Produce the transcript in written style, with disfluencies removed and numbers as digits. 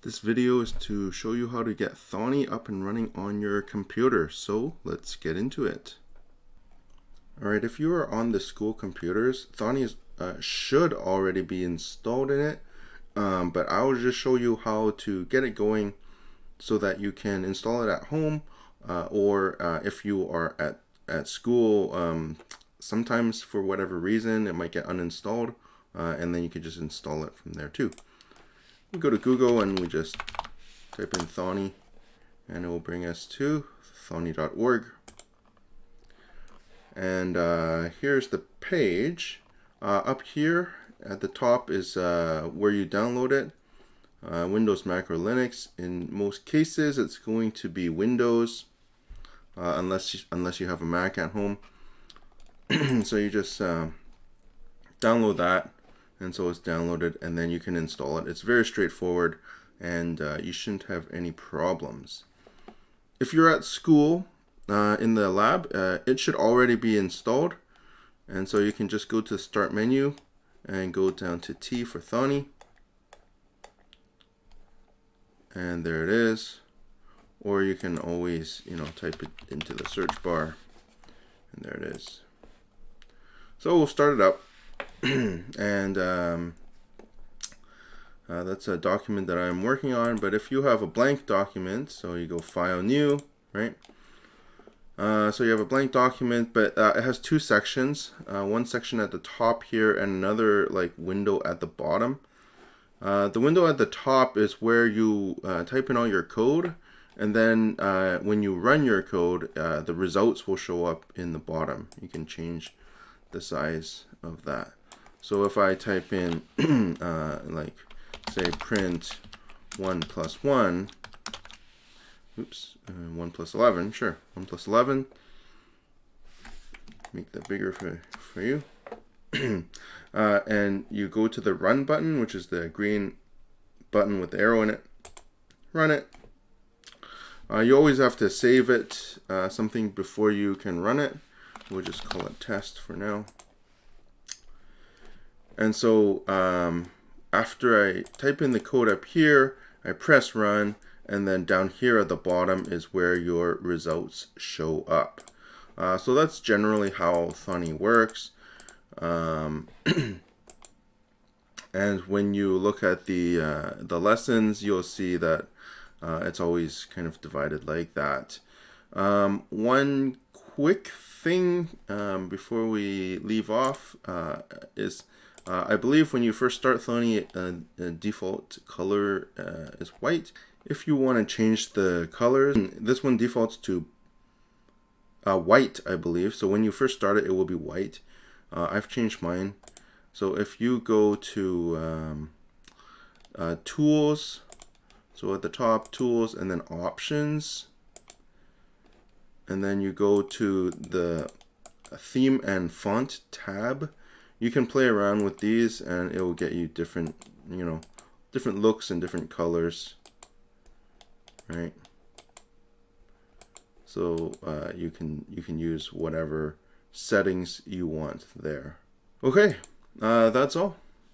This video is to show you how to get Thonny up and running on your computer, so let's get into it. Alright, if you are on the school computers, Thonny should already be installed in it, but I will just show you how to get it going so that you can install it at home, or if you are at school, sometimes for whatever reason it might get uninstalled, and then you can just install it from there too. We go to Google and we just type in Thonny and it will bring us to thonny.org. And here's the page. Up here at the top is where you download it. Windows, Mac, or Linux. In most cases it's going to be Windows, unless you have a Mac at home. So you just download that. And so it's downloaded, and then you can install it. It's very straightforward, and you shouldn't have any problems. If you're at school in the lab, it should already be installed, and so you can just go to the Start menu and go down to T for Thonny, and there it is. Or you can always, type it into the search bar, and there it is. So we'll start it up. And that's a document that I'm working on, but if you have a blank document, so you go File, New, right? So you have a blank document, but it has two sections, one section at the top here and another like window at the bottom. The window at the top is where you type in all your code, and then when you run your code, the results will show up in the bottom. You can change the size of that. So if I type in, like, say, print 1 plus 1, oops, 1 plus 11, sure, 1 plus 11, make that bigger for you, and you go to the Run button, which is the green button with the arrow in it, run it. You always have to save it, something before you can run it. We'll just call it test for now. And so after I type in the code up here, I press run, and then down here at the bottom is where your results show up. So that's generally how Thonny works. And when you look at the lessons, you'll see that it's always kind of divided like that. One quick thing before we leave off is I believe when you first start Thonny, default color is white. If you want to change the colors, this one defaults to white, I believe. So when you first start it, it will be white. I've changed mine. So if you go to Tools, so at the top, Tools, and then Options, and then you go to the Theme and Font tab, you can play around with these and it will get you different, different looks and different colors, right? So you can use whatever settings you want there. Okay, that's all.